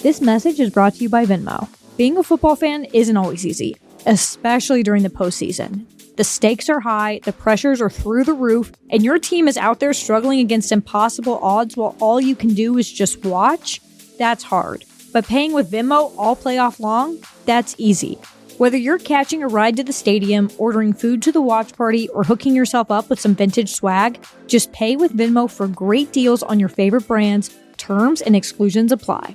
This message is brought to you by Venmo. Being a football fan isn't always easy, especially during the postseason. The stakes are high, the pressures are through the roof, and your team is out there struggling against impossible odds while all you can do is just watch? That's hard. But paying with Venmo all playoff long? That's easy. Whether you're catching a ride to the stadium, ordering food to the watch party, or hooking yourself up with some vintage swag, just pay with Venmo for great deals on your favorite brands. Terms and exclusions apply.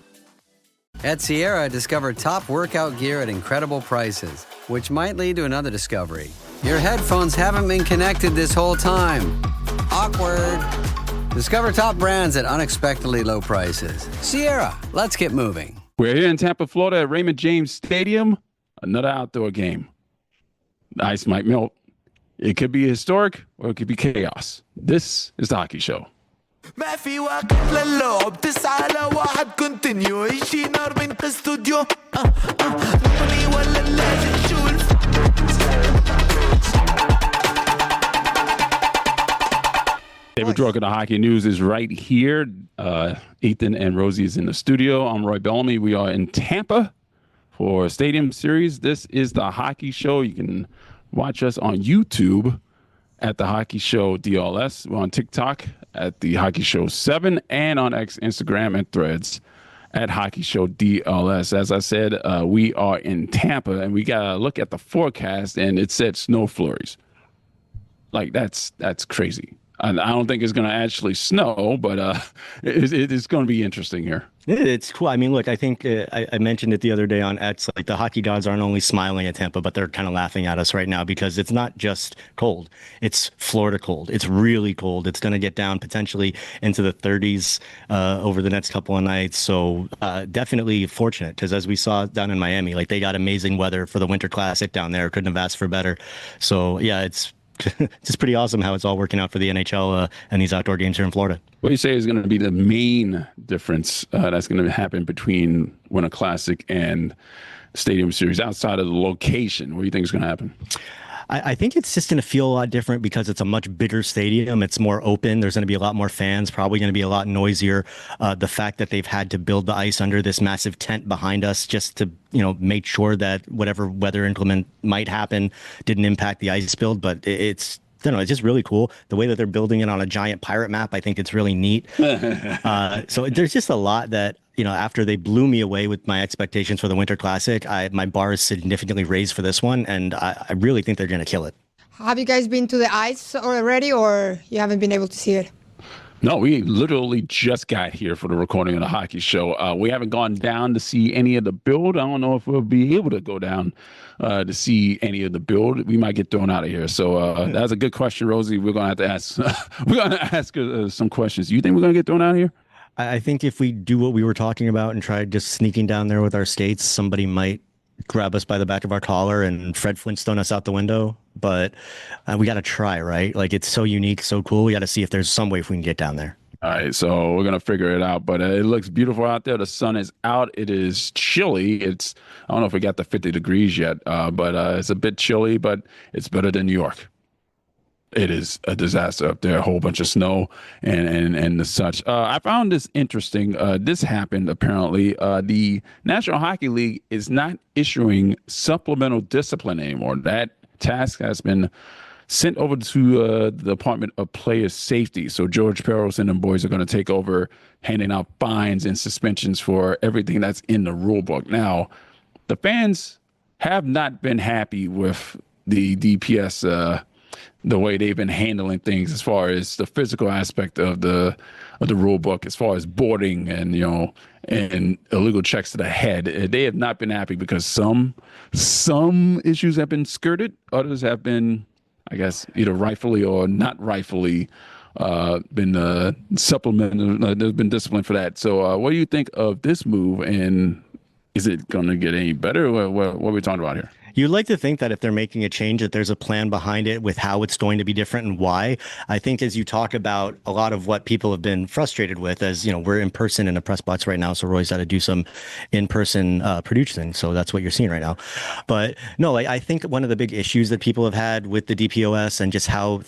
At Sierra, discover top workout gear at incredible prices, which might lead to another discovery. Your headphones haven't been connected this whole time. Awkward. Discover top brands at unexpectedly low prices. Sierra, let's get moving. We're here in Tampa, Florida at Raymond James Stadium. Another outdoor game. The ice might melt. It could be historic or it could be chaos. This is the Hockey Show. ما في وقت للعب 9-1 كونتينيو 20-40 استوديو نبني ولا لازم نشوف David Drucker, the Hockey News is right here. Ethan and Rosie is in the studio. I'm Roy Bellamy. We are in Tampa for Stadium Series. This is the Hockey Show. You can watch us on YouTube at the Hockey Show DLS. We're on TikTok at the Hockey Show 7 and on X, Instagram, and Threads at Hockey Show DLS. As I said, we are in Tampa, and we got to look at the forecast, and it said snow flurries. Like, that's crazy. I don't think it's going to actually snow, but it's going to be interesting here. It's cool. I mean, look, I think I mentioned it the other day on X, like the hockey gods aren't only smiling at Tampa, but they're kind of laughing at us right now because it's not just cold. It's Florida cold. It's really cold. It's going to get down potentially into the 30s over the next couple of nights. So definitely fortunate because as we saw down in Miami, like they got amazing weather for the Winter Classic down there. Couldn't have asked for better. So, yeah, it's just pretty awesome how it's all working out for the NHL and these outdoor games here in Florida. What do you say is going to be the main difference that's going to happen between Winter Classic and Stadium Series outside of the location? What do you think is going to happen? I think it's just going to feel a lot different because it's a much bigger stadium. It's more open. There's going to be a lot more fans, probably going to be a lot noisier. The fact that they've had to build the ice under this massive tent behind us just to, make sure that whatever weather inclement might happen didn't impact the ice build. But it's just really cool. The way that they're building it on a giant pirate map, I think it's really neat. So there's just a lot that, after they blew me away with my expectations for the Winter Classic, my bar is significantly raised for this one, and I really think they're going to kill it. Have you guys been to the ice already, or you haven't been able to see it? No, we literally just got here for the recording of the Hockey Show. We haven't gone down to see any of the build. I don't know if we'll be able to go down to see any of the build. We might get thrown out of here. So that's a good question, Rosie. We're going to have to ask. We're going to ask some questions. Do you think we're going to get thrown out of here? I think if we do what we were talking about and try just sneaking down there with our skates, somebody might grab us by the back of our collar and Fred Flintstone us out the window. But we got to try, right? Like, it's so unique, so cool. We got to see if there's some way if we can get down there. All right, so we're going to figure it out. But it looks beautiful out there. The sun is out. It is chilly. I don't know if we got the 50 degrees yet, but it's a bit chilly, but it's better than New York. It is a disaster up there, a whole bunch of snow and such. I found this interesting. This happened, apparently. The National Hockey League is not issuing supplemental discipline anymore. That task has been sent over to the Department of Player Safety. So George Peros and them boys are going to take over handing out fines and suspensions for everything that's in the rule book. Now, the fans have not been happy with the DPS the way they've been handling things as far as the physical aspect of the rule book, as far as boarding and and illegal checks to the head. They have not been happy because some issues have been skirted, others have been, I guess, either rightfully or not rightfully been supplemented. There's been discipline for that. So what do you think of this move, and is it going to get any better? What are we talking about here? You'd like to think that if they're making a change, that there's a plan behind it with how it's going to be different and why. I think as you talk about a lot of what people have been frustrated with, as you know, we're in person in a press box right now, so Roy's got to do some in-person producing. So that's what you're seeing right now. But no, I think one of the big issues that people have had with the DPOS and just how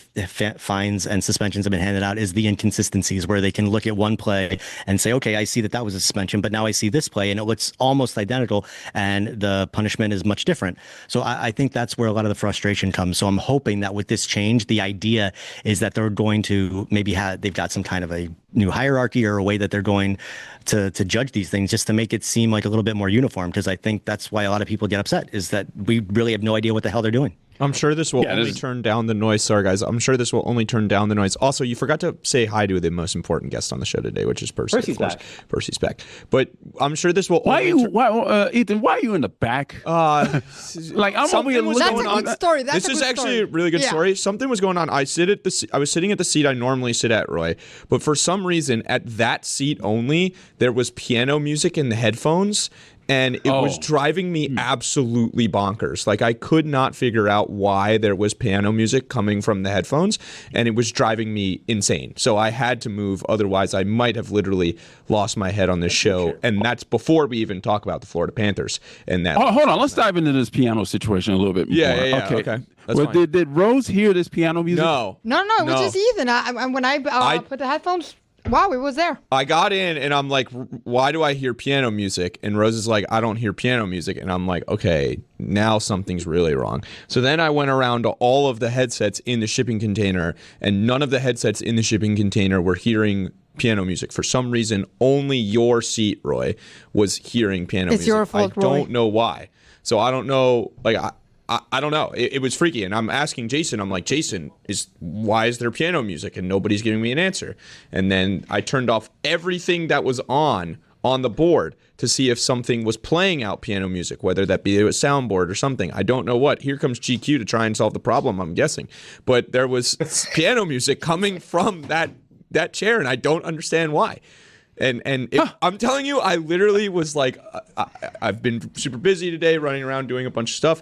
fines and suspensions have been handed out is the inconsistencies, where they can look at one play and say, okay, I see that was a suspension, but now I see this play and it looks almost identical and the punishment is much different. So I think that's where a lot of the frustration comes. So I'm hoping that with this change, the idea is that they're going to maybe they've got some kind of a new hierarchy or a way that they're going to judge these things, just to make it seem like a little bit more uniform. Because I think that's why a lot of people get upset, is that we really have no idea what the hell they're doing. I'm sure this will only turn down the noise. Sorry, guys. I'm sure this will only turn down the noise. Also, you forgot to say hi to the most important guest on the show today, which is Percy. Percy's back. Percy's back. But I'm sure this will Ethan, why are you in the back? Like, I'm over here looking. That's a good story. This is actually a really good story. Something was going on. I was sitting at the seat I normally sit at, Roy. But for some reason, at that seat only, there was piano music in the headphones. And it was driving me absolutely bonkers. Like, I could not figure out why there was piano music coming from the headphones, and it was driving me insane. So I had to move. Otherwise, I might have literally lost my head on this show. And that's before we even talk about the Florida Panthers. And that. Oh, hold on. Let's dive into this piano situation a little bit more. Yeah. Okay. Well, did Rose hear this piano music? No. No, it was just Ethan. When I put the headphones, wow, it was there. I got in and I'm like, why do I hear piano music? And Rose is like, I don't hear piano music. And I'm like, okay, now something's really wrong. So then I went around to all of the headsets in the shipping container, and none of the headsets in the shipping container were hearing piano music. For some reason, only your seat, Roy, was hearing piano music. It's your fault, I don't know why. So I don't know, like, I don't know. It was freaky. And I'm asking Jason, I'm like, Jason, why is there piano music? And nobody's giving me an answer. And then I turned off everything that was on the board to see if something was playing out piano music, whether that be a soundboard or something. I don't know what. Here comes GQ to try and solve the problem, I'm guessing. But there was piano music coming from that chair, and I don't understand why. I'm telling you, I literally was like, I've been super busy today, running around doing a bunch of stuff.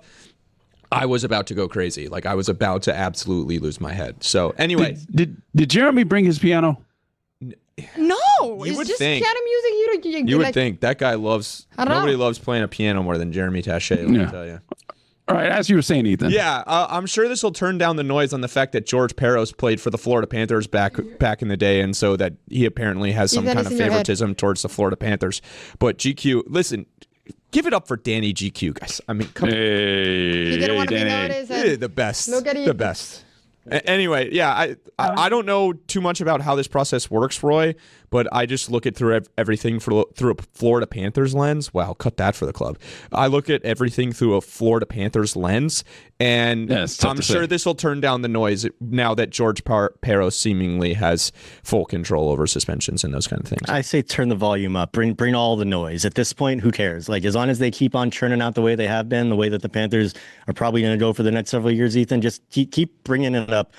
I was about to go crazy. Like, I was about to absolutely lose my head. So anyway, did Jeremy bring his piano? No, you would just think piano music. You would think that guy loves. Nobody loves playing a piano more than Jeremy Taché. Let me tell you. All right, as you were saying, Ethan. Yeah, I'm sure this will turn down the noise on the fact that George Peros played for the Florida Panthers back in the day, and so that he apparently has some kind of favoritism towar's the Florida Panthers. But GQ, listen. Give it up for Danny GQ, guys. I mean, come on. He didn't want to be noticed. The best. Look at the best. Anyway, yeah, I don't know too much about how this process works, Roy, but I just look at through everything through a Florida Panthers lens. Wow, cut that for the club. I look at everything through a Florida Panthers lens, and I'm sure this will turn down the noise now that George Peros seemingly has full control over suspensions and those kind of things. I say turn the volume up, bring all the noise. At this point, who cares? Like, as long as they keep on churning out the way they have been, the way that the Panthers are probably going to go for the next several years, Ethan, just keep bringing it up.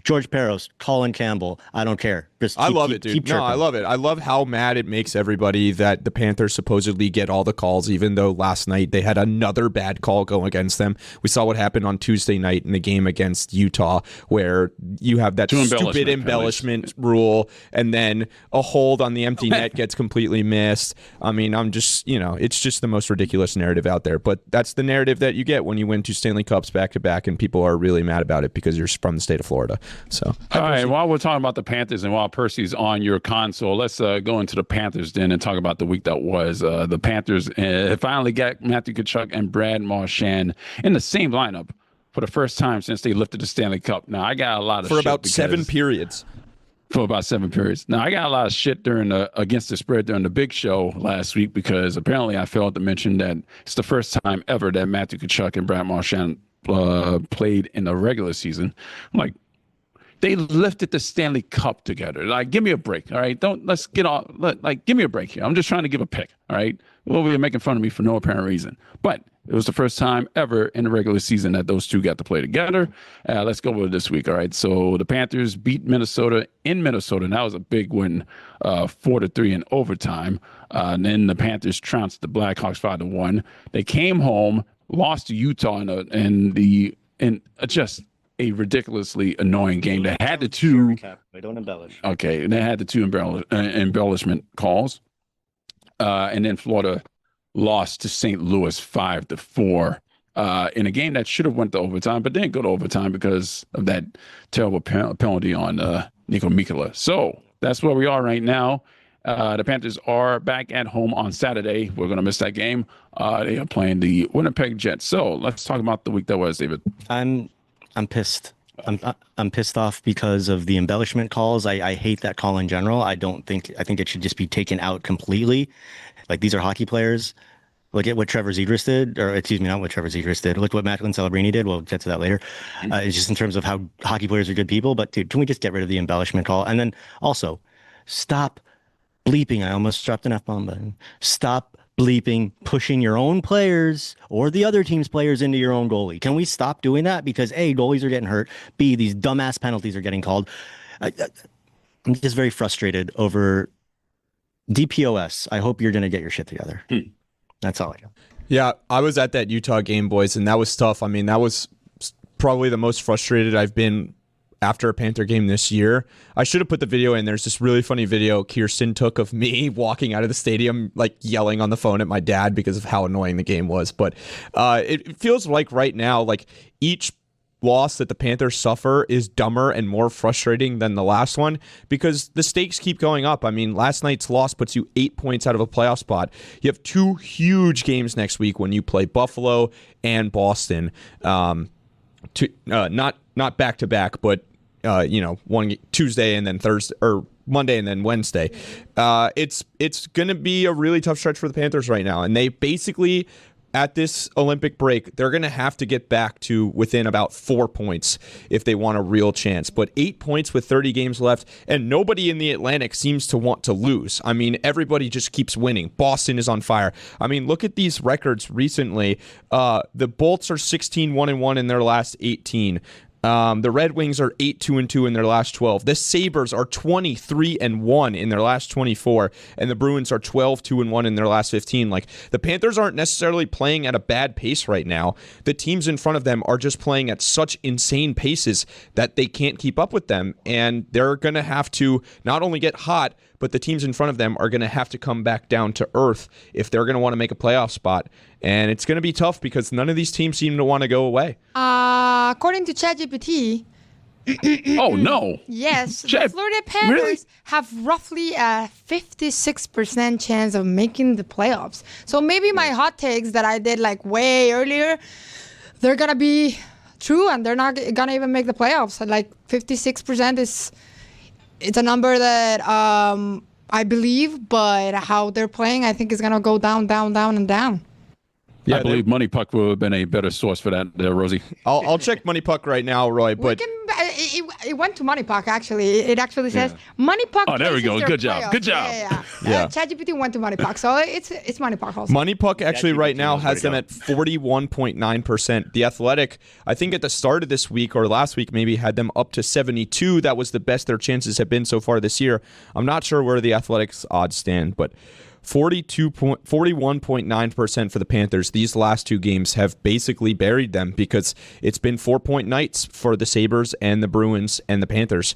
George Peros, Colin Campbell, I don't care. I love it, dude. No, I love it. I love how mad it makes everybody that the Panthers supposedly get all the calls, even though last night they had another bad call go against them. We saw what happened on Tuesday night in the game against Utah, where you have that stupid embellishment rule, and then a hold on the empty net gets completely missed. I mean, it's just the most ridiculous narrative out there. But that's the narrative that you get when you win 2 Stanley Cups back to back, and people are really mad about it because you're from the state of Florida. So, all right, while we're talking about the Panthers and while Percy's on your console, let's go into the Panthers Den and talk about the week that was. The Panthers finally got Matthew Tkachuk and Brad Marchand in the same lineup for the first time since they lifted the Stanley Cup. Now, I got a lot of shit. For about 7 periods. For about 7 periods. Now, I got a lot of shit against the spread during the big show last week because apparently I failed to mention that it's the first time ever that Matthew Tkachuk and Brad Marchand played in the regular season. I'm like, they lifted the Stanley Cup together. Like, give me a break, all right? Let's get off. Give me a break here. I'm just trying to give a pick, all right? Well, you're making fun of me for no apparent reason. But it was the first time ever in the regular season that those two got to play together. Let's go over this week, all right? So the Panthers beat Minnesota in Minnesota, and that was a big win, 4-3 in overtime. And then the Panthers trounced the Blackhawks 5-1. They came home, lost to Utah in just a ridiculously annoying game. They had the two. I don't embellish. Okay, they had the two embellishment calls, and then Florida lost to St. Louis 5-4 in a game that should have went to overtime, but didn't go to overtime because of that terrible penalty on Nico Mikkola. So that's where we are right now. The Panthers are back at home on Saturday. We're going to miss that game. They are playing the Winnipeg Jets. So let's talk about the week that was, David. I'm pissed. I'm pissed off because of the embellishment calls. I hate that call in general. I think it should just be taken out completely. Like, these are hockey players. Look at what Trevor Zegras did, or excuse me, not what Trevor Zegras did. Look what Macklin Celebrini did. We'll get to that later. It's just in terms of how hockey players are good people. But dude, can we just get rid of the embellishment call? And then also, stop bleeping. I almost dropped an F-bomb button. Stop bleeping pushing your own players or the other team's players into your own goalie. Can we stop doing that? Because A, goalies are getting hurt. B, these dumbass penalties are getting called. I'm just very frustrated over DPOS. I hope you're going to get your shit together. That's all I got. Yeah, I was at that Utah game, boys, and that was tough. I mean, that was probably the most frustrated I've been after a Panther game this year. I should have put the video in. There's this really funny video Kirsten took of me walking out of the stadium, like yelling on the phone at my dad because of how annoying the game was. But it feels like right now, like each loss that the Panthers suffer is dumber and more frustrating than the last one because the stakes keep going up. I mean, last night's loss puts you 8 points out of a playoff spot. You have two huge games next week when you play Buffalo and Boston. Not back to back, but one Tuesday and then Thursday, or Monday and then Wednesday. It's going to be a really tough stretch for the Panthers right now, and they basically, at this Olympic break, they're going to have to get back to within about 4 points if they want a real chance. But 8 points with 30 games left, and nobody in the Atlantic seems to want to lose. I mean, everybody just keeps winning. Boston is on fire. I mean, look at these records recently. The Bolts are 16-1-1 in their last 18. The Red Wings are 8-2-2 in their last 12. The Sabres are 23-1 in their last 24, and the Bruins are 12-2-1 in their last 15. Like, the Panthers aren't necessarily playing at a bad pace right now. The teams in front of them are just playing at such insane paces that they can't keep up with them, and they're going to have to not only get hot, but the teams in front of them are going to have to come back down to earth if they're going to want to make a playoff spot. And it's going to be tough because none of these teams seem to want to go away. According to ChatGPT, oh, no. Yes, the Florida Panthers have roughly a 56% chance of making the playoffs. So maybe my hot takes that I did like way earlier, they're going to be true and they're not going to even make the playoffs. Like 56% it's a number that I believe, but how they're playing, I think is going to go down, down, down, and down. Yeah, I believe Money Puck would have been a better source for that, Rosie. I'll check Money Puck right now, Roy. But it went to Money Puck, actually. It actually says Money Puck. Oh, there we go. Good job. Good job. Yeah. ChatGPT went to Money Puck, so it's Money Puck also. Money Puck actually right now has them at 41.9%. The Athletic, I think at the start of this week or last week maybe, had them up to 72. That was the best their chances have been so far this year. I'm not sure where the Athletic's odds stand, but 41.9% for the Panthers. These last two games have basically buried them because it's been 4-point nights for the Sabres and the Bruins and the Panthers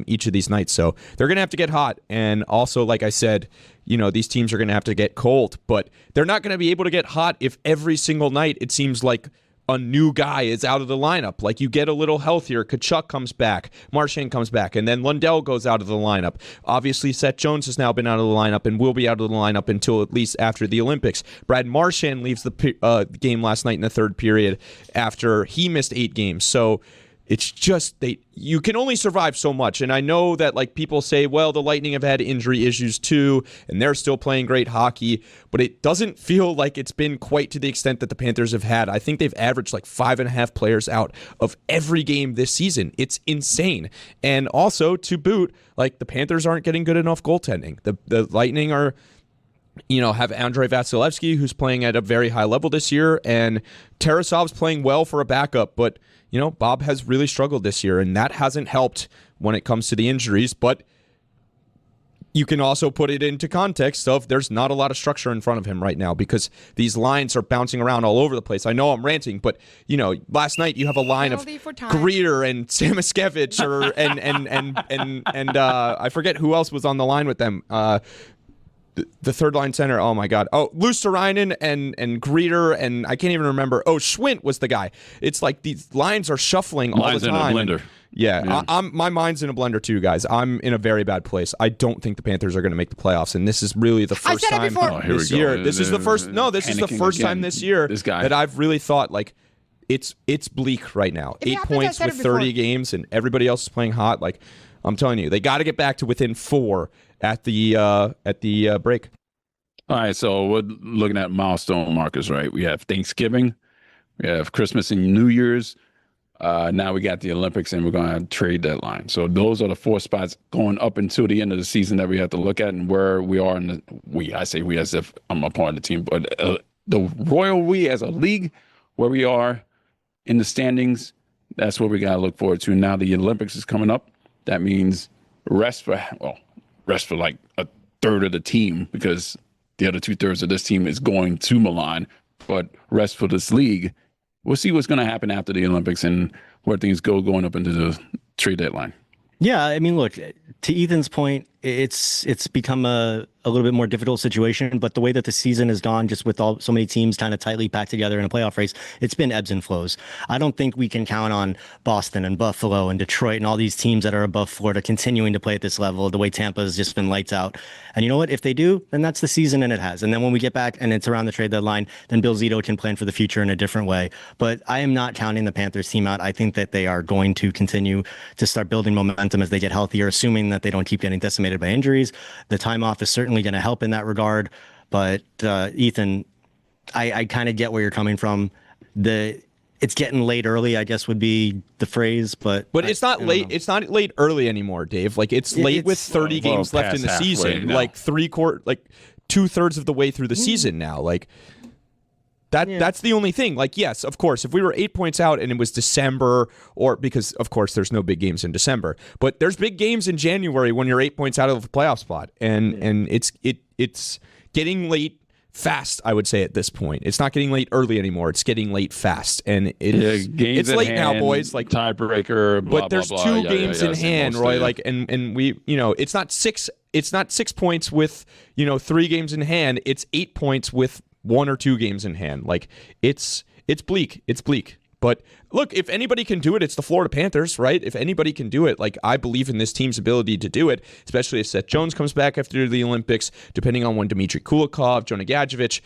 each of these nights. So they're going to have to get hot. And also, like I said, these teams are going to have to get cold, but they're not going to be able to get hot if every single night it seems like a new guy is out of the lineup. Like, you get a little healthier. Kachuk comes back. Marchand comes back. And then Lundell goes out of the lineup. Obviously, Seth Jones has now been out of the lineup and will be out of the lineup until at least after the Olympics. Brad Marchand leaves the game last night in the third period after he missed 8 games. So it's just you can only survive so much. And I know that, like, people say, well, the Lightning have had injury issues too, and they're still playing great hockey, but it doesn't feel like it's been quite to the extent that the Panthers have had. I think they've averaged like 5.5 players out of every game this season. It's insane. And also, to boot, like, the Panthers aren't getting good enough goaltending. The Lightning are, have Andrei Vasilevsky, who's playing at a very high level this year, and Tarasov's playing well for a backup, but Bob has really struggled this year, and that hasn't helped when it comes to the injuries. But you can also put it into context of there's not a lot of structure in front of him right now because these lines are bouncing around all over the place. I know I'm ranting, but last night you have a line of Greer and Samiskevich and I forget who else was on the line with them. The third line center, oh my God. Oh, Luosterainen and Greer, and I can't even remember. Oh, Schwint was the guy. It's like these lines are shuffling all the time. In a blender. Yeah. My mind's in a blender too, guys. I'm in a very bad place. I don't think the Panthers are going to make the playoffs, and this is really the first time this year. This is the first time this year that I've really thought like it's bleak right now. 8 points with 30 games, and everybody else is playing hot. Like I'm telling you, they got to get back to within 4 at the break. All right, so we're looking at milestone markers, right? We have Thanksgiving, we have Christmas and New Year's. Now we got the Olympics, and we're going to have trade deadline. So those are the 4 spots going up until the end of the season that we have to look at, and where we are in I say we as if I'm a part of the team, but the royal we as a league, where we are in the standings, that's what we got to look forward to. Now the Olympics is coming up. That means rest for like a third of the team, because the other 2/3 of this team is going to Milan, but rest for this league. We'll see what's going to happen after the Olympics and where things going up into the trade deadline. Yeah, I mean, look, to Ethan's point, it's become a little bit more difficult situation, but the way that the season has gone, just with so many teams kind of tightly packed together in a playoff race, it's been ebbs and flows. I don't think we can count on Boston and Buffalo and Detroit and all these teams that are above Florida continuing to play at this level, the way Tampa has just been lights out. And you know what? If they do, then that's the season, and it has. And then when we get back and it's around the trade deadline, then Bill Zito can plan for the future in a different way. But I am not counting the Panthers team out. I think that they are going to continue to start building momentum as they get healthier, assuming that they don't keep getting decimated by injuries. The time off is certainly going to help in that regard. But Ethan, I kind of get where you're coming from. It's getting late early, I guess would be the phrase, but it's not late. It's not late early anymore, Dave. Like it's late with 30 games left in the season. Now. Like 2/3 of the way through the season now. Like that's the only thing. Like, yes, of course, if we were 8 points out and it was December, or because of course there's no big games in December, but there's big games in January when you're 8 points out of the playoff spot, and it's getting late fast, I would say, at this point. It's not getting late early anymore. It's getting late fast, and it's late hand, now, boys. Like tiebreaker, but there's two games in hand, Roy. Like, and we, it's not 6 points with 3 games in hand. It's 8 points with 1 or 2 games in hand. Like it's bleak. It's bleak. But look, if anybody can do it, it's the Florida Panthers, right? If anybody can do it, like I believe in this team's ability to do it, especially if Seth Jones comes back after the Olympics, depending on when Dmitry Kulikov, Jonah Gadjevich.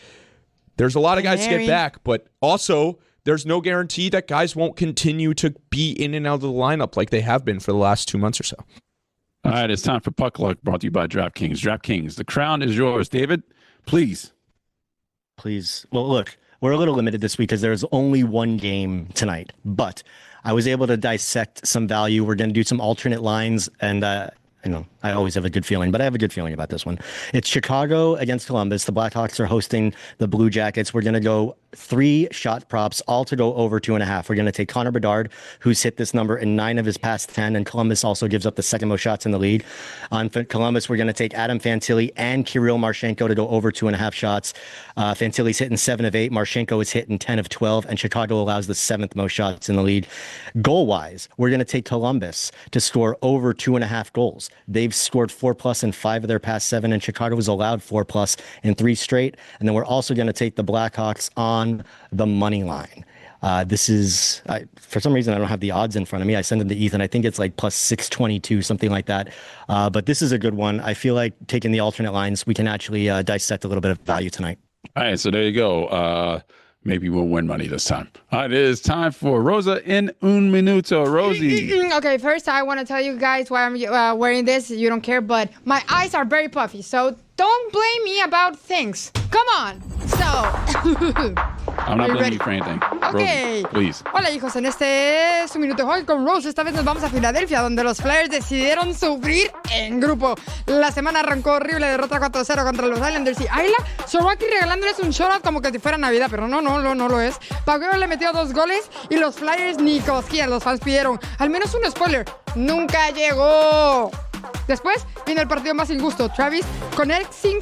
There's a lot of guys to get back, but also there's no guarantee that guys won't continue to be in and out of the lineup like they have been for the last 2 months or so. All right, it's time for Puck Luck, brought to you by DraftKings. DraftKings, the crown is yours. David, please. Well, look, we're a little limited this week because there's only one game tonight, but I was able to dissect some value. We're going to do some alternate lines, and I know I always have a good feeling, but I have a good feeling about this one. It's Chicago against Columbus. The Blackhawks are hosting the Blue Jackets. We're going to go 3 shot props, all to go over 2.5. We're going to take Connor Bedard, who's hit this number in 9 of his past 10, and Columbus also gives up the second most shots in the league. On Columbus, we're going to take Adam Fantilli and Kirill Marchenko to go over 2.5 shots. Fantilli's hitting 7 of 8. Marchenko is hitting 10 of 12, and Chicago allows the 7th most shots in the league. Goal-wise, we're going to take Columbus to score over 2.5 goals. They've scored 4+ in 5 of their past 7, and Chicago was allowed 4+ in 3 straight. And then we're also going to take the Blackhawks on the money line. This is, for some reason, I don't have the odds in front of me. I sent them to Ethan. I think it's like plus 622, something like that. But this is a good one. I feel like taking the alternate lines, we can actually dissect a little bit of value tonight. All right, so there you go. Maybe we'll win money this time. All right, it is time for Rosa En Un Minuto. Rosie. Okay, first I want to tell you guys why I'm wearing this. You don't care, but my eyes are very puffy, so don't blame me about things. Come on. So... I'm not blaming you for anything. Okay. Rosie, please. Hola, hijos. En este es un minuto hoy con Rose. Esta vez nos vamos a Filadelfia, donde los Flyers decidieron sufrir en grupo. La semana arrancó horrible, derrota 4-0 contra los Islanders. Y Ayla, Sorwaki regalándoles un shoutout como que si fuera Navidad, pero no lo es. Paguero le metió 2 goles y los Flyers ni cosquillas. Los fans pidieron al menos un spoiler. Nunca llegó. Después viene el partido más injusto. Travis Konechny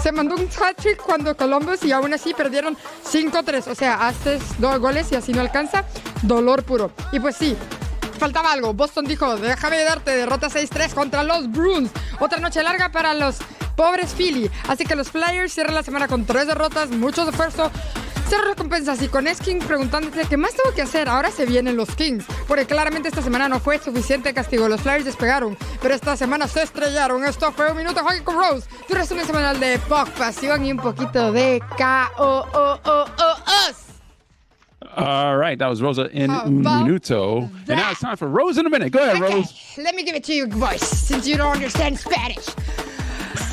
se mandó un hat-trick cuando Columbus y aún así perdieron 5-3. O sea, haces 2 goles y así no alcanza. Dolor puro. Y pues sí, faltaba algo. Boston dijo, déjame darte derrota 6-3 contra los Bruins. Otra noche larga para los pobres Philly. Así que los Flyers cierran la semana con 3 derrotas, mucho esfuerzo, 0 recompensas. Y con King preguntándote qué más tengo que hacer. Ahora se vienen los Kings, porque claramente esta semana no fue suficiente castigo. Los Flyers despegaron, pero esta semana se estrellaron. Esto fue Un Minuto Hockey con Rose, tu resumen semanal de puck, pasión y un poquito de K-O-O-O-O-S. All right, that was Rosa En Un Minuto. And now it's time for Rose in a Minute. Go ahead, Okay, Rose. let me give it to you, voice, since you don't understand Spanish.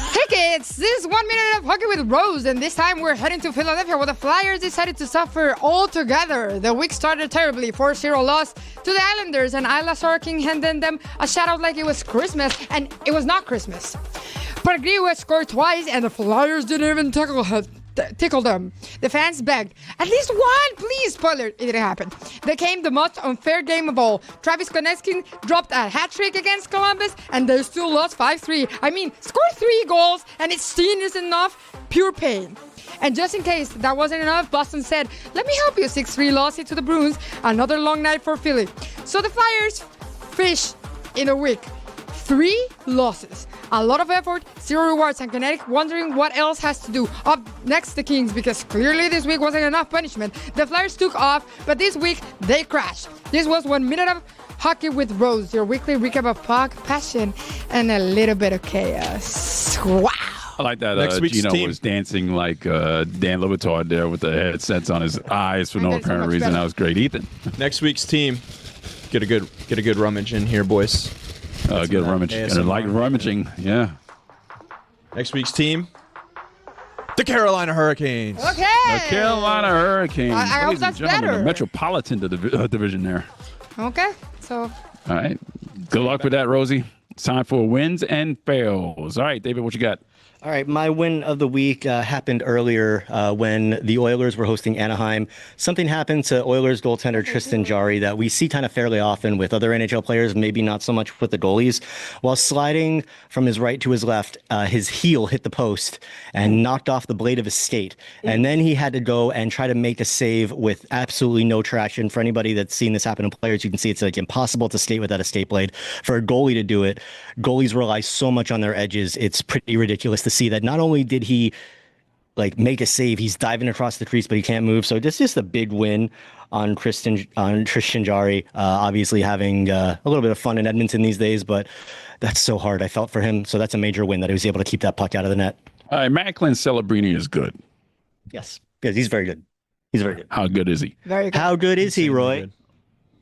Hey kids, this is 1 minute of hockey with Rose, and this time we're heading to Philadelphia where the Flyers decided to suffer altogether. The week started terribly, 4-0 loss to the Islanders, and Isla Sorkin handed them a shout-out like it was Christmas, and it was not Christmas. Pargrieu scored twice, and the Flyers didn't even tickle them. The fans begged, at least one, please. Spoiler, it didn't happen. They came the most unfair game of all. Travis Konechny dropped a hat-trick against Columbus, and they still lost 5-3. I mean, scored 3 goals, and it's seen is enough. Pure pain. And just in case that wasn't enough, Boston said, let me help you. 6-3 loss to the Bruins. Another long night for Philly. So the Flyers fish in a week. 3 losses. A lot of effort, 0 rewards, and Connecticut wondering what else has to do. Up next, the Kings, because clearly this week wasn't enough punishment. The Flyers took off, but this week they crashed. This was 1 minute of hockey with Rose, your weekly recap of puck, passion, and a little bit of chaos. Wow. I like that Next week's Gino team. was dancing like Dan Le Batard there with the headsets on his eyes for no did so apparent much reason. better. That was great. Ethan, Next week's team. Get a good rummage in here, boys. good rummage. ASMR. And I like rummaging. Yeah. Next week's team. The Carolina Hurricanes. Okay. The Carolina Hurricanes. I hope Ladies and that's gentlemen, better. The Metropolitan division there. Okay, so All right. Good luck with that, Rosie. It's time for wins and fails. All right, David, what you got? All right, my win of the week happened earlier when the Oilers were hosting Anaheim. Something happened to Oilers goaltender Tristan Jarry that we see kind of fairly often with other NHL players, maybe not so much with the goalies. While sliding from his right to his left, his heel hit the post and knocked off the blade of his skate. And then he had to go and try to make a save with absolutely no traction. For anybody that's seen this happen to players, you can see it's like impossible to skate without a skate blade. For a goalie to do it, goalies rely so much on their edges. It's pretty ridiculous to see that not only did he like make a save, he's diving across the crease, but he can't move. So it's just a big win on Tristan Jarry. Obviously having a little bit of fun in Edmonton these days, but that's so hard. I felt for him. So that's a major win that he was able to keep that puck out of the net. All right, Macklin Celebrini is good. Yes, he's very good. He's very good. How good is he? very good. How good is he, Roy? Good.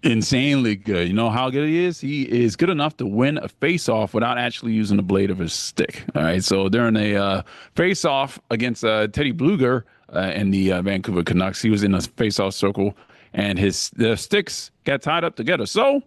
Insanely good. You know how good he is? He is good enough to win a face-off without actually using the blade of his stick. All right, so during a face-off against Teddy Bluger and the Vancouver Canucks, he was in a face-off circle, and the sticks got tied up together. So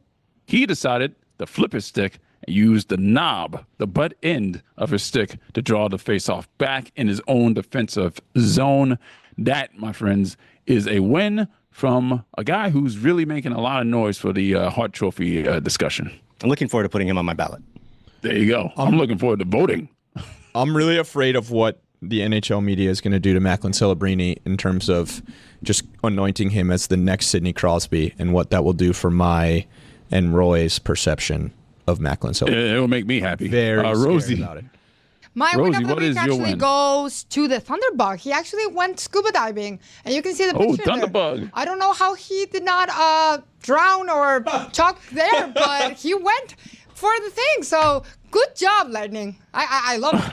he decided to flip his stick and use the knob, the butt end of his stick, to draw the face-off back in his own defensive zone. That, my friends, is a win from a guy who's really making a lot of noise for the Hart Trophy discussion. I'm looking forward to putting him on my ballot. There you go. I'm looking forward to voting. I'm really afraid of what the NHL media is going to do to Macklin Celebrini in terms of just anointing him as the next Sidney Crosby and what that will do for my and Roy's perception of Macklin Celebrini. It will make me happy. Very scared Rosie. about it. My win Rosie, of the what week is your actually win? goes to the Thunderbug. He actually went scuba diving, and you can see the Oh, picture there. Thunderbug. I don't know how he did not drown or choke there, but he went for the thing. So good job, Lightning. I love it.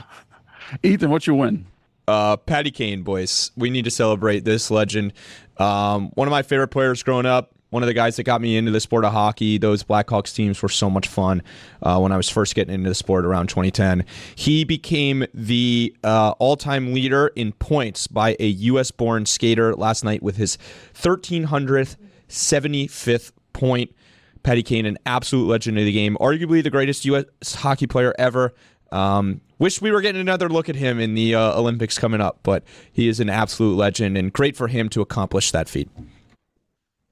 Ethan, what's your win? Patty Kane, boys. We need to celebrate this legend. One of my favorite players growing up. One of the guys that got me into the sport of hockey. Those Blackhawks teams were so much fun when I was first getting into the sport around 2010. He became the all-time leader in points by a U.S.-born skater last night with his 1,375th point. Patty Kane, an absolute legend of the game. Arguably the greatest U.S. hockey player ever. Wish we were getting another look at him in the Olympics coming up, but he is an absolute legend, and great for him to accomplish that feat.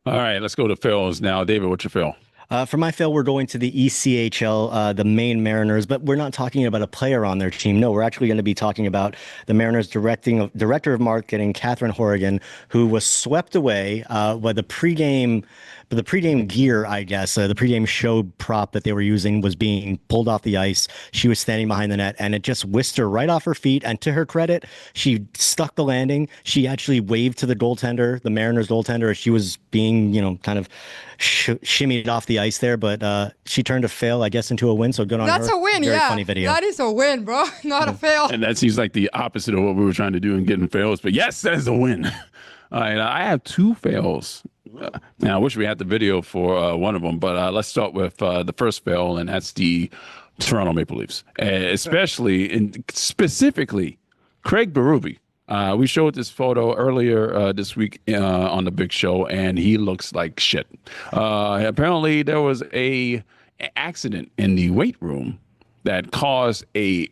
All right, let's go to Phil's now. David, what's your Phil? For my fail, we're going to the ECHL, the Maine Mariners, but we're not talking about a player on their team. No, we're actually going to be talking about the Mariners director of marketing, Catherine Horrigan, who was swept away by the pregame gear, I guess. The pregame show prop that they were using was being pulled off the ice. She was standing behind the net, and it just whisked her right off her feet. And to her credit, she stuck the landing. She actually waved to the goaltender, the Mariners goaltender, as she was being, kind of shimmied off the ice there. But she turned a fail, I guess, into a win. So good on her. That's a win, Very yeah. funny video. That is a win, bro. Not a fail. And that seems like the opposite of what we were trying to do in getting fails. But yes, that is a win. All right, I have 2 fails. Now, I wish we had the video for one of them, but let's start with the first fail, and that's the Toronto Maple Leafs, specifically Craig Berube. We showed this photo earlier this week on the Big Show, and he looks like shit. Apparently, there was an accident in the weight room that caused a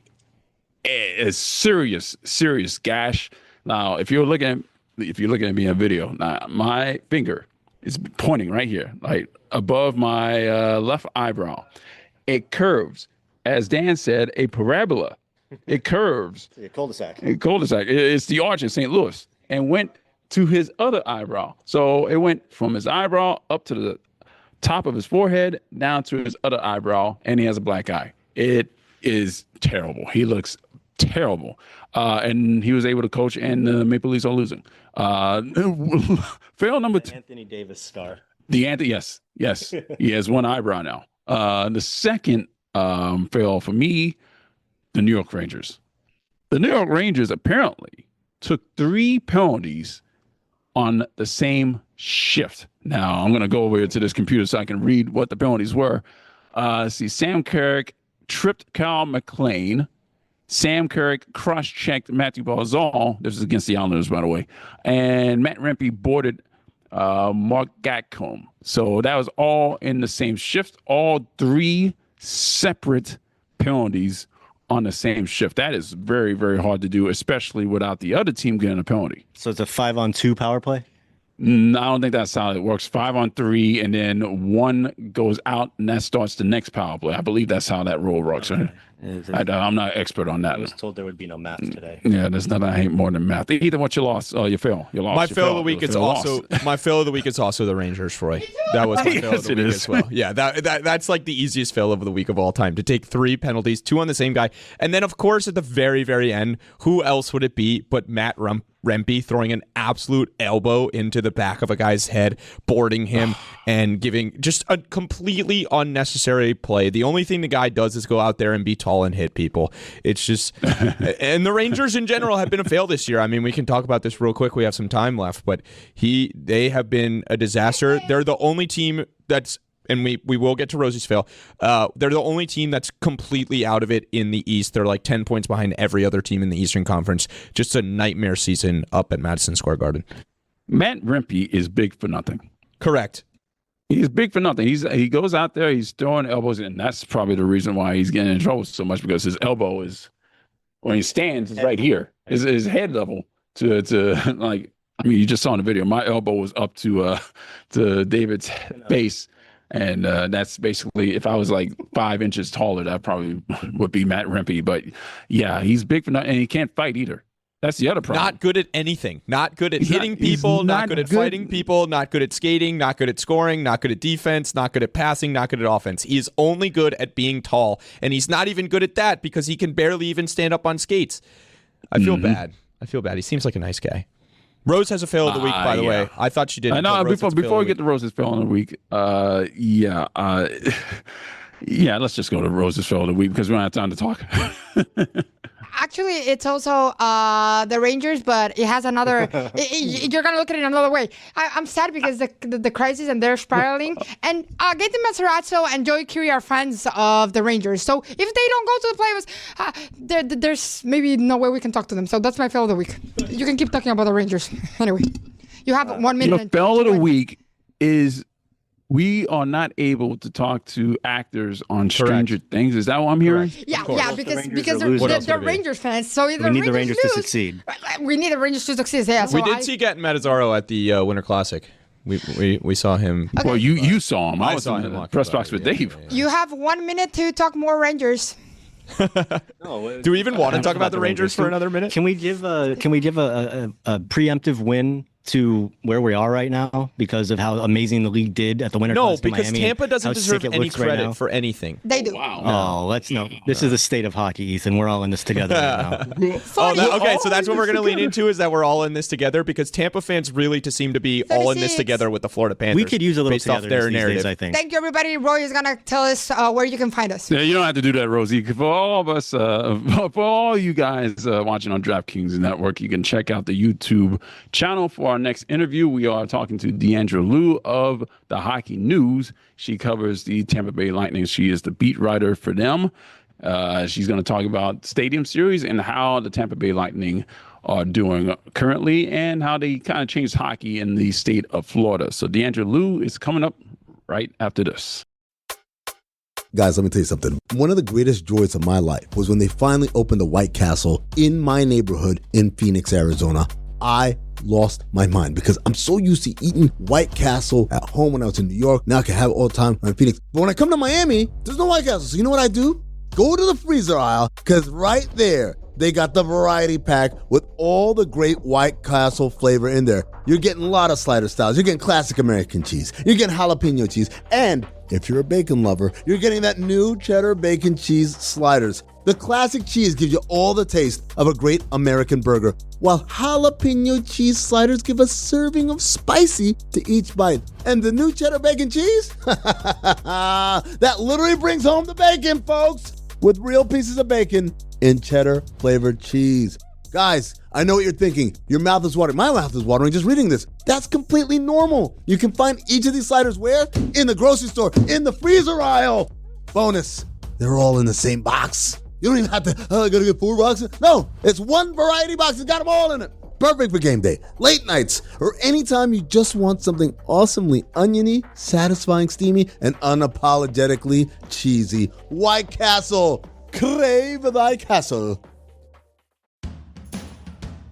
serious gash. Now, if you're looking at me in a video, now my finger is pointing right here, like above my left eyebrow. It curves, as Dan said, a parabola. It curves. A cul-de-sac. It's the arch in St. Louis, and went to his other eyebrow. So it went from his eyebrow up to the top of his forehead, down to his other eyebrow, and he has a black eye. It is terrible. He looks terrible. And he was able to coach, and the Maple Leafs are losing. Fail number 2. Anthony Davis star. Yes. He has one eyebrow now. The second fail for me, the New York Rangers. The New York Rangers apparently took 3 penalties on the same shift. Now, I'm going to go over here to this computer so I can read what the penalties were. Sam Carrick tripped Kyle McLean. Sam Carrick cross-checked Matthew Barzal. This is against the Islanders, by the way. And Matt Rempe boarded Mark Gatcomb. So that was all in the same shift. All 3 separate penalties on the same shift. That is very, very hard to do, especially without the other team getting a penalty. So it's a 5-on-2 power play? No, I don't think that's how it works. 5-on-3, and then 1 goes out, and that starts the next power play. I believe that's how that rule works. Okay. I'm not an expert on that. I was told there would be no math today. Yeah, there's nothing I hate more than math. Either what you lost or you fail. You lost. My fail of the week is also the Rangers, Troy. That was my fail of the week as well. Yeah, that's like the easiest fail of the week of all time, to take 3 penalties, 2 on the same guy. And then, of course, at the very, very end, who else would it be but Matt Rempe throwing an absolute elbow into the back of a guy's head, boarding him, and giving just a completely unnecessary play. The only thing the guy does is go out there and be tall and hit people. It's just, and the Rangers in general have been a fail this year. I mean, we can talk about this real quick. We have some time left, but they have been a disaster. They're the only team that's, and we will get to Rosie's fail. They're the only team that's completely out of it in the East. They're like 10 points behind every other team in the Eastern Conference. Just a nightmare season up at Madison Square Garden. Matt Rempe is big for nothing. Correct. He's big for nothing. He goes out there, he's throwing elbows, and that's probably the reason why he's getting in trouble so much, because his elbow is, when he stands, is right here. His head level to like, I mean, you just saw in the video, my elbow was up to David's face. And that's basically, if I was like 5 inches taller, that probably would be Matt Rempe. But yeah, he's big for nothing, and he can't fight either. That's the other problem. Not good at anything. Not good at hitting people. Not good at fighting people. Not good at skating. Not good at scoring. Not good at defense. Not good at passing. Not good at offense. He is only good at being tall. And he's not even good at that because he can barely even stand up on skates. I feel bad. He seems like a nice guy. Rose has a fail of the week, by the way. I thought she did. I know. Before we get to Rose's fail of the week, let's just go to Rose's fail of the week because we don't have time to talk. Actually, it's also the Rangers, but it has another. You're gonna look at it another way. I'm sad because the crisis and they're spiraling. And Gaten Matarazzo and Joey Curie are fans of the Rangers. So if they don't go to the playoffs, there's maybe no way we can talk to them. So that's my fail of the week. You can keep talking about the Rangers. Anyway, you have 1 minute. The fail of the week is we are not able to talk to actors on Stranger Things. Is that what I'm hearing? Yeah, because they're Rangers fans. So we need the Rangers to succeed. We need the Rangers to succeed. Yeah. So we did see Gaten Matarazzo at the Winter Classic. We saw him. Okay. Well, you saw him. I was saw in him the walking press by, box with yeah, Dave. yeah, You have 1 minute to talk more Rangers. Do we even want to talk about the Rangers for another minute? Can we give a preemptive win to where we are right now because of how amazing the league did at the Winter No, Classic in because Miami, Tampa doesn't how deserve sick it any looks right credit now? for anything. They do. Wow. Oh, let's no. This is the state of hockey, Ethan. We're all in this together right now. Okay, so that's what we're going to lean into is that we're all in this together because Tampa fans really seem to be all in this 36. together with the Florida Panthers. We could use a little based off together their these narrative. days, I think. Thank you, everybody. Roy is going to tell us where you can find us. Yeah, you don't have to do that, Rosie. For all of us, for all you guys watching on DraftKings Network, you can check out the YouTube channel for our next interview. We are talking to Diandra Loux of the Hockey News. She covers the Tampa Bay Lightning. She is the beat writer for them. She's going to talk about Stadium Series and how the Tampa Bay Lightning are doing currently and how they kind of changed hockey in the state of Florida. So Diandra Loux is coming up right after this. Guys, let me tell you something. One of the greatest joys of my life was when they finally opened the White Castle in my neighborhood in Phoenix, Arizona. I lost my mind because I'm so used to eating White Castle at home when I was in New York. Now I can have it all the time in Phoenix. But when I come to Miami, there's no White Castle. So you know what I do? Go to the freezer aisle because right there, they got the variety pack with all the great White Castle flavor in there. You're getting a lot of slider styles. You're getting classic American cheese. You're getting jalapeno cheese. And if you're a bacon lover, you're getting that new cheddar bacon cheese sliders. The classic cheese gives you all the taste of a great American burger, while jalapeno cheese sliders give a serving of spicy to each bite. And the new cheddar bacon cheese? That literally brings home the bacon, folks, with real pieces of bacon in cheddar-flavored cheese. Guys, I know what you're thinking. Your mouth is watering. My mouth is watering just reading this. That's completely normal. You can find each of these sliders where? In the grocery store, in the freezer aisle. Bonus, they're all in the same box. You don't even have to, I gotta get 4 boxes. No, it's one variety box. It's got them all in it. Perfect for game day, late nights, or anytime you just want something awesomely oniony, satisfying, steamy, and unapologetically cheesy. White Castle. Crave thy castle.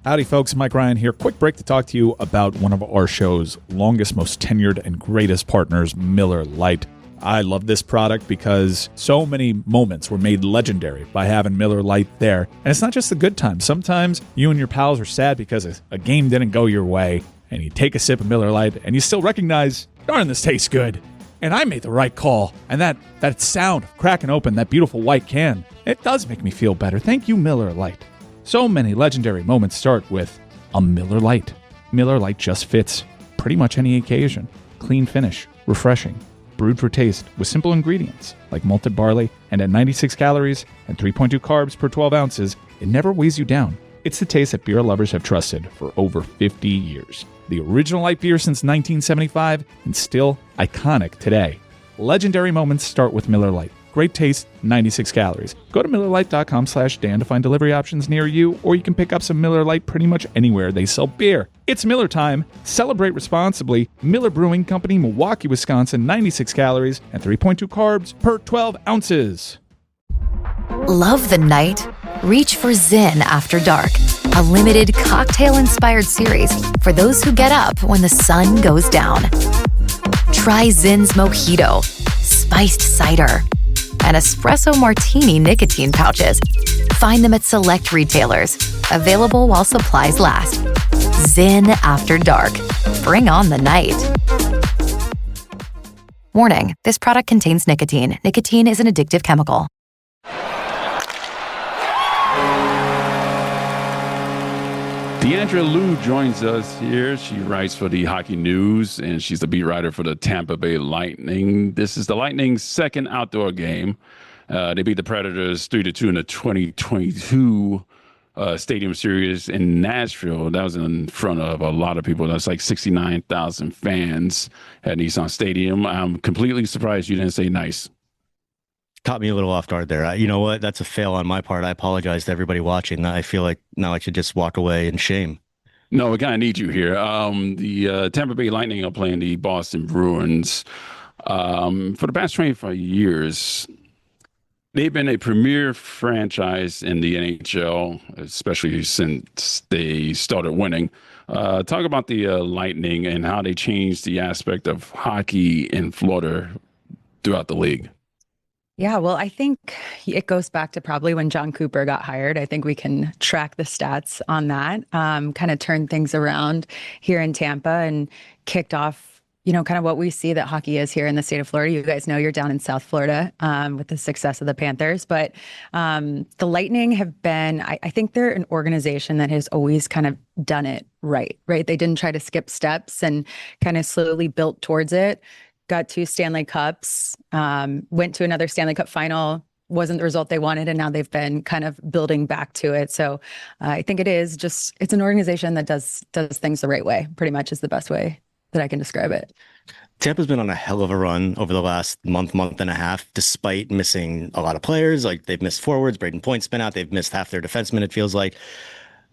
Howdy, folks. Mike Ryan here. Quick break to talk to you about one of our show's longest, most tenured, and greatest partners, Miller Lite. I love this product because so many moments were made legendary by having Miller Lite there. And it's not just the good times. Sometimes you and your pals are sad because a game didn't go your way, and you take a sip of Miller Lite, and you still recognize, darn, this tastes good. And I made the right call. And that sound of cracking open that beautiful white can, it does make me feel better. Thank you, Miller Lite. So many legendary moments start with a Miller Lite. Miller Lite just fits pretty much any occasion. Clean finish, refreshing, brewed for taste with simple ingredients like malted barley, and at 96 calories and 3.2 carbs per 12 ounces, it never weighs you down. It's the taste that beer lovers have trusted for over 50 years. The original light beer since 1975 and still iconic today. Legendary moments start with Miller Lite. Great taste, 96 calories. Go to MillerLite.com/Dan to find delivery options near you, or you can pick up some Miller Lite pretty much anywhere they sell beer. It's Miller time. Celebrate responsibly. Miller Brewing Company, Milwaukee, Wisconsin, 96 calories and 3.2 carbs per 12 ounces. Love the night? Reach for Zen After Dark, a limited cocktail-inspired series for those who get up when the sun goes down. Try Zen's Mojito, spiced cider, and espresso martini nicotine pouches. Find them at select retailers. Available while supplies last. Zen After Dark. Bring on the night. Warning, this product contains nicotine. Nicotine is an addictive chemical. Diandra Loux joins us here. She writes for the Hockey News, and she's the beat writer for the Tampa Bay Lightning. This is the Lightning's second outdoor game. They beat the Predators 3-2 in the 2022 Stadium Series in Nashville. That was in front of a lot of people. That's like 69,000 fans at Nissan Stadium. I'm completely surprised you didn't say nice. Caught me a little off guard there. You know what? That's a fail on my part. I apologize to everybody watching. I feel like now I should just walk away in shame. No, we kind of need you here. The Tampa Bay Lightning are playing the Boston Bruins. For the past 25 years, They've been a premier franchise in the NHL, especially since they started winning. Talk about the Lightning and how they changed the aspect of hockey in Florida throughout the league. Yeah, well, I think it goes back to probably when John Cooper got hired. I think we can track the stats on that, kind of turned things around here in Tampa and kicked off, kind of what we see that hockey is here in the state of Florida. You guys know you're down in South Florida with the success of the Panthers, but the Lightning have been, I think they're an organization that has always kind of done it right? They didn't try to skip steps and kind of slowly built towards it. Got 2 Stanley Cups, went to another Stanley Cup final, wasn't the result they wanted, and now they've been kind of building back to it. So I think it's an organization that does things the right way, pretty much is the best way that I can describe it. Tampa's been on a hell of a run over the last month and a half, despite missing a lot of players. Like, they've missed forwards, Braden Point's been out, they've missed half their defensemen, it feels like.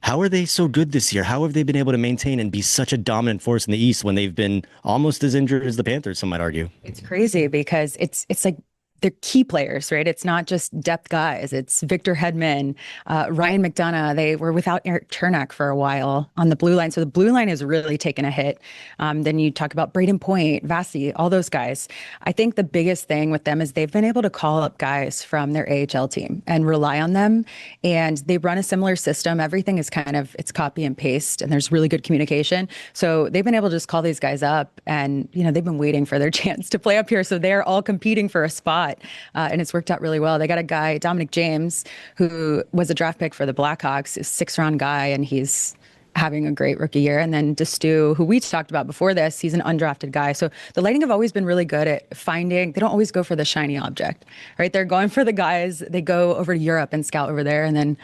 How are they so good this year? How have they been able to maintain and be such a dominant force in the East when they've been almost as injured as the Panthers, some might argue? It's crazy because it's like they're key players, right? It's not just depth guys. It's Victor Hedman, Ryan McDonough. They were without Eric Chernak for a while on the blue line. So the blue line has really taken a hit. Then you talk about Braden Point, Vasi, all those guys. I think the biggest thing with them is they've been able to call up guys from their AHL team and rely on them. And they run a similar system. Everything is it's copy and paste, and there's really good communication. So they've been able to just call these guys up, and they've been waiting for their chance to play up here. So they're all competing for a spot. And it's worked out really well. They got a guy, Dominic James, who was a draft pick for the Blackhawks, a 6th-round guy, and he's having a great rookie year. And then Destu, who we talked about before this, he's an undrafted guy. So the Lightning have always been really good at they don't always go for the shiny object, right? They're going for the guys. They go over to Europe and scout over there, and then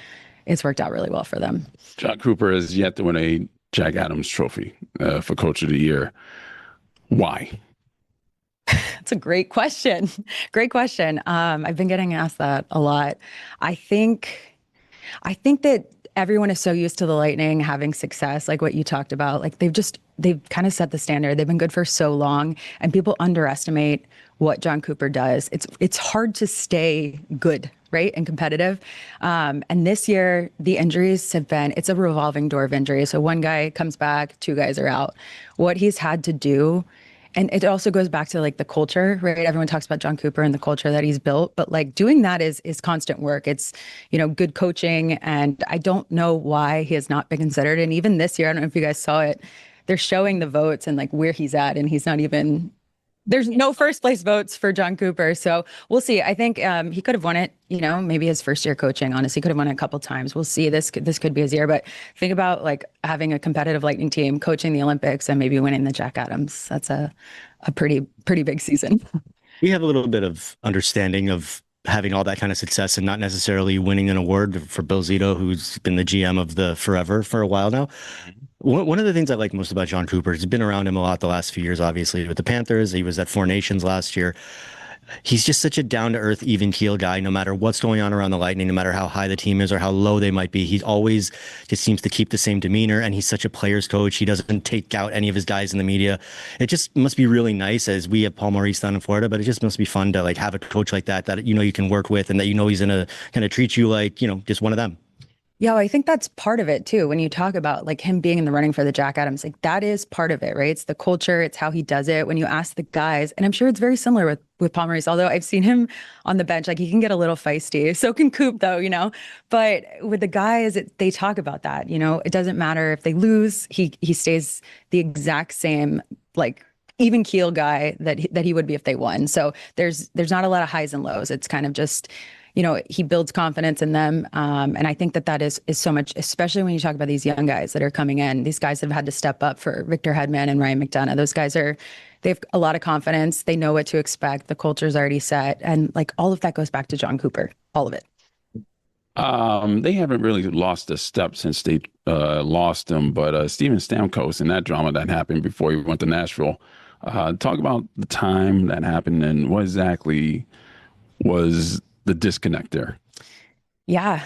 it's worked out really well for them. John Cooper has yet to win a Jack Adams trophy for Coach of the Year. Why? That's a great question. Great question. I've been getting asked that a lot. I think that everyone is so used to the Lightning having success, like what you talked about. Like they've kind of set the standard. They've been good for so long, and people underestimate what John Cooper does. It's hard to stay good, right, and competitive. And this year, the injuries it's a revolving door of injuries. So one guy comes back, 2 guys are out. What he's had to do. And it also goes back to the culture, right? Everyone talks about John Cooper and the culture that he's built, but doing that is constant work. It's, good coaching. And I don't know why he has not been considered. And even this year, I don't know if you guys saw it, they're showing the votes and where he's at, and he's not even, there's no first place votes for John Cooper. So we'll see. I think he could have won it, maybe his first year coaching, honestly, he could have won it a couple times. We'll see. This could be his year, but think about having a competitive Lightning team, coaching the Olympics, and maybe winning the Jack Adams. That's a pretty big season. We have a little bit of understanding of having all that kind of success and not necessarily winning an award for Bill Zito, who's been the GM of the Forever for a while now. One of the things I like most about John Cooper, he's been around him a lot the last few years, obviously, with the Panthers. He was at 4 Nations last year. He's just such a down-to-earth, even-keel guy, no matter what's going on around the Lightning, no matter how high the team is or how low they might be. He always just seems to keep the same demeanor, and he's such a player's coach. He doesn't take out any of his guys in the media. It just must be really nice, as we have Paul Maurice down in Florida, but it just must be fun to have a coach like that you can work with, and that he's going to kind of treat you like, just one of them. Yeah, well, I think that's part of it too. When you talk about him being in the running for the Jack Adams, that is part of it, right? It's the culture, it's how he does it. When you ask the guys, and I'm sure it's very similar with Paul Maurice, although I've seen him on the bench, he can get a little feisty. So can Coop though, But with the guys, they talk about that, it doesn't matter if they lose, he stays the exact same, even keel guy that he would be if they won. So there's not a lot of highs and lows. It's kind of just, he builds confidence in them. And I think that is so much, especially when you talk about these young guys that are coming in. These guys have had to step up for Victor Hedman and Ryan McDonough. Those guys they have a lot of confidence. They know what to expect. The culture's already set. And all of that goes back to John Cooper, all of it. They haven't really lost a step since they lost him, but Steven Stamkos and that drama that happened before he went to Nashville. Talk about the time that happened and what exactly was the disconnect there. Yeah,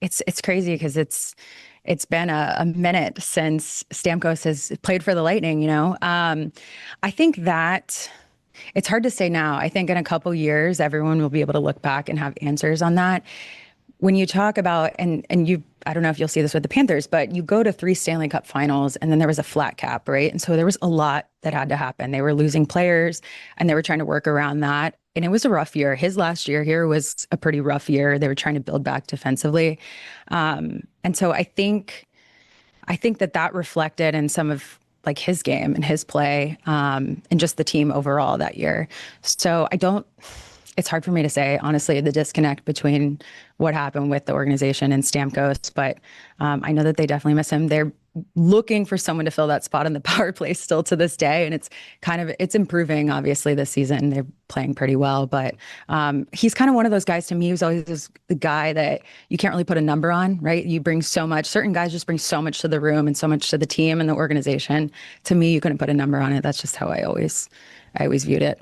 it's crazy because it's been a minute since Stamkos has played for the Lightning. I think that it's hard to say now. I think in a couple years, everyone will be able to look back and have answers on that. When you talk about, and you, I don't know if you'll see this with the Panthers, but you go to 3 Stanley Cup finals and then there was a flat cap, right? And so there was a lot that had to happen. They were losing players and they were trying to work around that. And it was a rough year. His last year here was a pretty rough year. They were trying to build back defensively. And so I think that reflected in some of like his game and his play, and just the team overall that year. So it's hard for me to say, honestly, the disconnect between what happened with the organization and Stugotz, but I know that they definitely miss him. They're looking for someone to fill that spot on the power play still to this day. And it's improving, obviously, this season. They're playing pretty well, but he's kind of one of those guys to me who's always the guy that you can't really put a number on, right? You bring so much, certain guys just bring so much to the room and so much to the team and the organization. To me, you couldn't put a number on it. That's just how I always viewed it.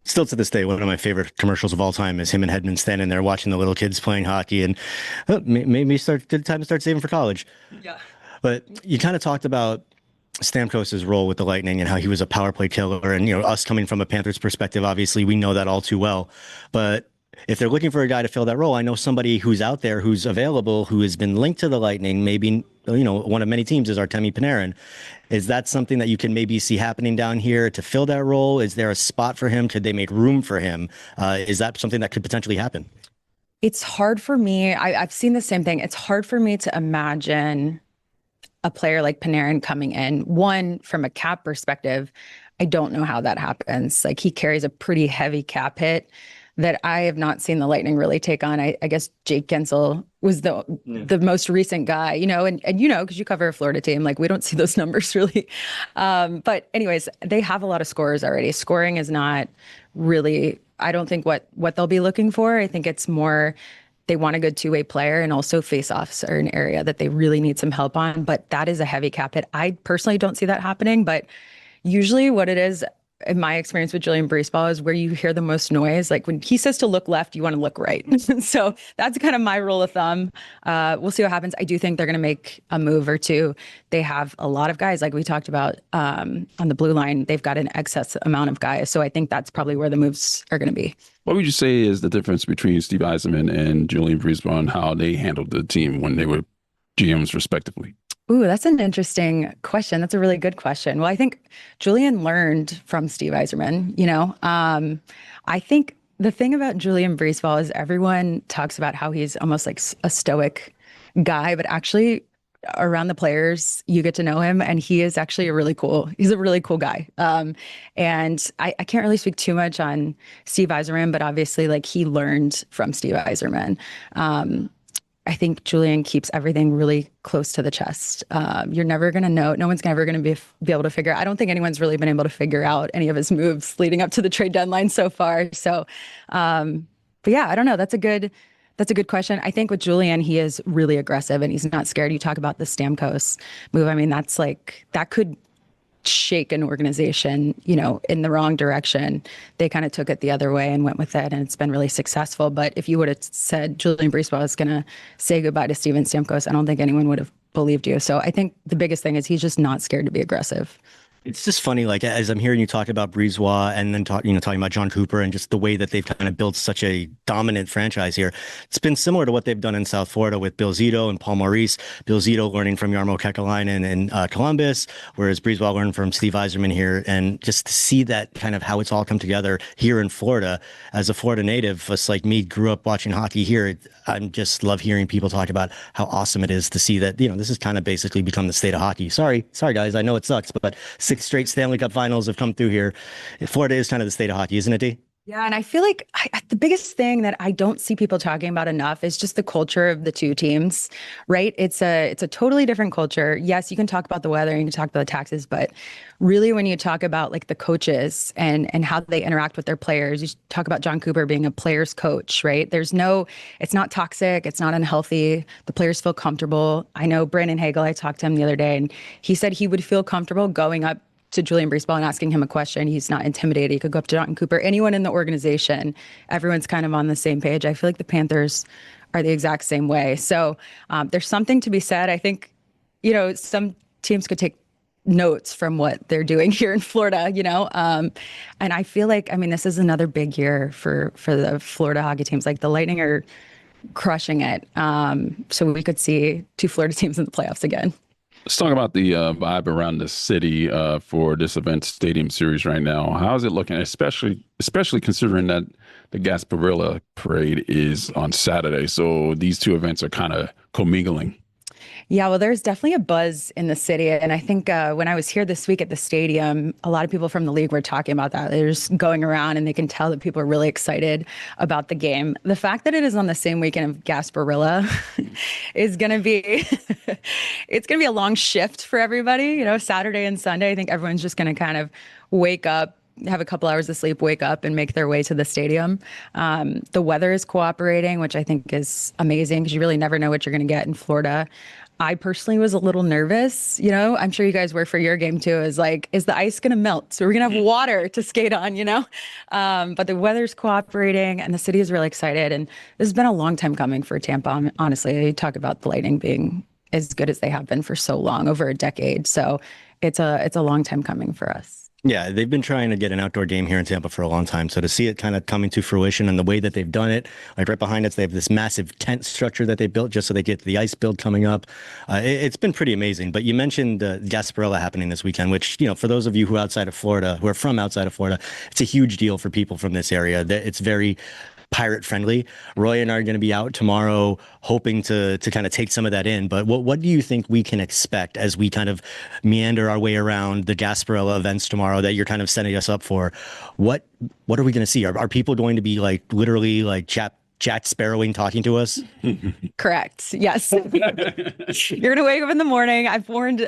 Still to this day, one of my favorite commercials of all time is him and Hedman standing there watching the little kids playing hockey, and maybe good time to start saving for college. Yeah. But you kind of talked about Stamkos's role with the Lightning and how he was a power play killer, and us coming from a Panthers perspective, obviously we know that all too well. But if they're looking for a guy to fill that role, I know somebody who's out there who's available, who has been linked to the Lightning. Maybe one of many teams is Artemi Panarin. Is that something that you can maybe see happening down here to fill that role? Is there a spot for him? Could they make room for him? Is that something that could potentially happen? It's hard for me. I've seen the same thing. It's hard for me to imagine a player like Panarin coming in. One, from a cap perspective, I don't know how that happens. Like, he carries a pretty heavy cap hit that I have not seen the Lightning really take on. I guess Jake Gensel was the most recent guy, and because you cover a Florida team, like, we don't see those numbers really. But anyways, they have a lot of scorers already. Scoring is not really, I don't think what they'll be looking for. I think it's more, they want a good two-way player, and also face-offs are an area that they really need some help on. But that is a heavy cap hit. I personally don't see that happening, but usually what it is, in my experience with Julian Breesball, is where you hear the most noise. Like, when he says to look left, you want to look right. So that's kind of my rule of thumb. We'll see what happens. I do think they're going to make a move or two. They have a lot of guys, like we talked about on the blue line. They've got an excess amount of guys. So I think that's probably where the moves are going to be. What would you say is the difference between Steve Yzerman and Julian Breesball and how they handled the team when they were GMs respectively? Ooh, that's an interesting question. That's a really good question. Well, I think Julian learned from Steve Yzerman. I think the thing about Julian Breesball is everyone talks about how he's almost like a stoic guy, but actually around the players, you get to know him, and he is actually he's a really cool guy. And I can't really speak too much on Steve Yzerman, but obviously, like, he learned from Steve Yzerman. I think Julian keeps everything really close to the chest. You're never going to know. No one's ever going to be able to figure. I don't think anyone's really been able to figure out any of his moves leading up to the trade deadline so far. So, but yeah, I don't know. That's a good question. I think with Julian, he is really aggressive and he's not scared. You talk about the Stamkos move. I mean, that could shake an organization, in the wrong direction. They kind of took it the other way and went with it, and it's been really successful. But if you would have said Julian Breesball is going to say goodbye to Steven Stamkos, I don't think anyone would have believed you. So I think the biggest thing is he's just not scared to be aggressive. It's just funny, like, as I'm hearing you talk about Breesball and then talking about John Cooper and just the way that they've kind of built such a dominant franchise here. It's been similar to what they've done in South Florida with Bill Zito and Paul Maurice. Bill Zito learning from Jarmo Kekalainen in Columbus, whereas Breesball learned from Steve Yzerman here. And just to see that kind of how it's all come together here in Florida. As a Florida native, just like me, grew up watching hockey here. I just love hearing people talk about how awesome it is to see that, this has kind of basically become the state of hockey. Sorry, guys. I know it sucks, but 6 straight Stanley Cup finals have come through here. Florida is kind of the state of hockey, isn't it, D? Yeah, and I feel like the biggest thing that I don't see people talking about enough is just the culture of the two teams, right? It's a totally different culture. Yes, you can talk about the weather, you can talk about the taxes, but really when you talk about like the coaches and how they interact with their players, you talk about John Cooper being a player's coach, right? It's not toxic, it's not unhealthy. The players feel comfortable. I know Brandon Hagel, I talked to him the other day, and he said he would feel comfortable going up to Julian Breesball and asking him a question. He's not intimidated. He could go up to John Cooper, anyone in the organization. Everyone's kind of on the same page. I feel like the Panthers are the exact same way. So there's something to be said. I think, some teams could take notes from what they're doing here in Florida, and I feel like, this is another big year for the Florida hockey teams. Like the Lightning are crushing it. So we could see 2 Florida teams in the playoffs again. Let's talk about the vibe around the city for this event stadium series right now. How's it looking, especially considering that the Gasparilla Parade is on Saturday? So these 2 events are kind of commingling. Yeah, well, there's definitely a buzz in the city. And I think when I was here this week at the stadium, a lot of people from the league were talking about that. They're just going around and they can tell that people are really excited about the game. The fact that it is on the same weekend of Gasparilla is going to be, it's going to be a long shift for everybody. Saturday and Sunday, I think everyone's just going to kind of wake up, have a couple hours of sleep, wake up and make their way to the stadium. The weather is cooperating, which I think is amazing because you really never know what you're going to get in Florida. I personally was a little nervous. I'm sure you guys were for your game too. Is the ice going to melt? So we're going to have water to skate on, But the weather's cooperating and the city is really excited. And this has been a long time coming for Tampa. Honestly, you talk about the Lightning being as good as they have been for so long, over a decade. So it's a long time coming for us. Yeah, they've been trying to get an outdoor game here in Tampa for a long time. So to see it kind of coming to fruition and the way that they've done it, like right behind us, they have this massive tent structure that they built just so they get the ice build coming up. It's been pretty amazing. But you mentioned Gasparilla happening this weekend, which, for those of you who are from outside of Florida, it's a huge deal for people from this area. It's very pirate friendly. Roy and I are going to be out tomorrow hoping to kind of take some of that in. But what do you think we can expect as we kind of meander our way around the Gasparilla events tomorrow that you're kind of setting us up for? What are we going to see? Are people going to be literally Jack Sparrowing talking to us? Correct. Yes. You're going to wake up in the morning. I've warned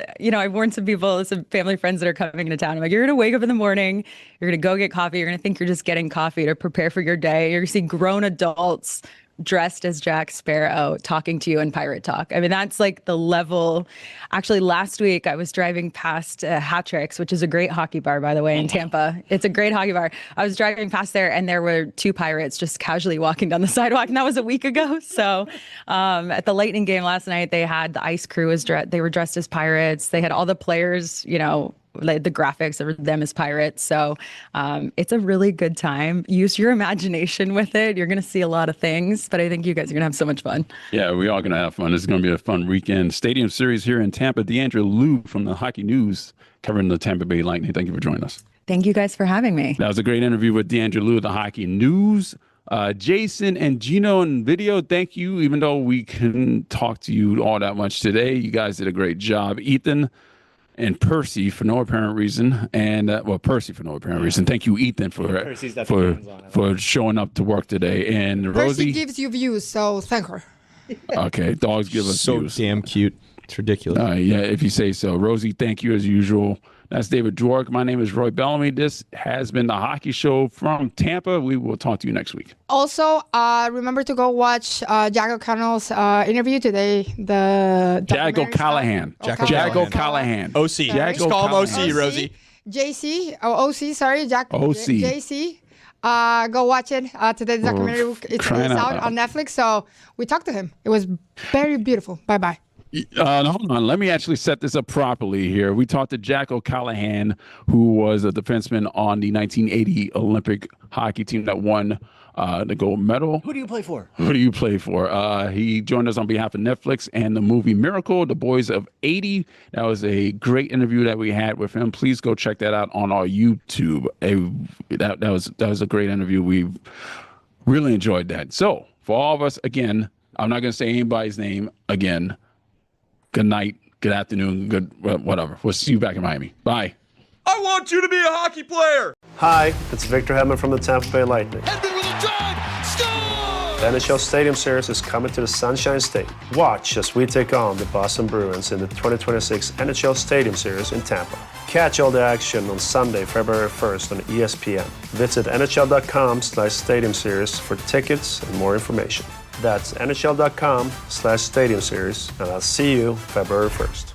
some people, some family friends that are coming into town. I'm like, you're going to wake up in the morning. You're going to go get coffee. You're going to think you're just getting coffee to prepare for your day. You're going to see grown adults dressed as Jack Sparrow talking to you in pirate talk. That's the level. Actually, last week I was driving past Hat Tricks, which is a great hockey bar, by the way, in Tampa. It's a great hockey bar. I was driving past there and there were 2 pirates just casually walking down the sidewalk. And that was a week ago. So at the Lightning game last night, they had the ice crew they were dressed as pirates. They had all the players, the graphics of them as pirates. So it's a really good time. Use your imagination with it. You're going to see a lot of things, but I think you guys are going to have so much fun. Yeah, we are going to have fun. This is going to be a fun weekend. Stadium series here in Tampa. Diandra Loux from the Hockey News covering the Tampa Bay Lightning. Thank you for joining us. Thank you guys for having me. That was a great interview with Diandra Loux of the Hockey News. Jason and Gino in video, thank you. Even though we couldn't talk to you all that much today, you guys did a great job. Ethan and Percy for no apparent reason, and Percy for no apparent reason. Thank you, Ethan, for showing up to work today. And Rosie Percy gives you views, so thank her. Okay, dogs give us so views. So damn cute. It's ridiculous. Yeah, if you say so. Rosie, thank you as usual. That's David Dwork. My name is Roy Bellamy. This has been the Hockey Show from Tampa. We will talk to you next week. Also, remember to go watch Jack O'Connell's interview today. Jack O'Callahan. Jack O'Callahan. OC. Jack Just call him O'Callahan. OC, Rosie. JC. Oh, OC, sorry. Jack. OC. JC. Go watch it. Today's documentary it's out on Netflix. So we talked to him. It was very beautiful. Bye-bye. Hold on. Let me actually set this up properly here. We talked to Jack O'Callahan, who was a defenseman on the 1980 Olympic hockey team that won the gold medal. Who do you play for? He joined us on behalf of Netflix and the movie Miracle, The Boys of 80. That was a great interview that we had with him. Please go check that out on our YouTube. That was a great interview. We really enjoyed that. So for all of us, again, I'm not going to say anybody's name again. Good night, good afternoon, good whatever. We'll see you back in Miami. Bye. I want you to be a hockey player. Hi, it's Victor Hedman from the Tampa Bay Lightning. Hedman with a drive, score! The NHL Stadium Series is coming to the Sunshine State. Watch as we take on the Boston Bruins in the 2026 NHL Stadium Series in Tampa. Catch all the action on Sunday, February 1st on ESPN. Visit NHL.com/Stadium Series for tickets and more information. That's NHL.com/Stadium Series, and I'll see you February 1st.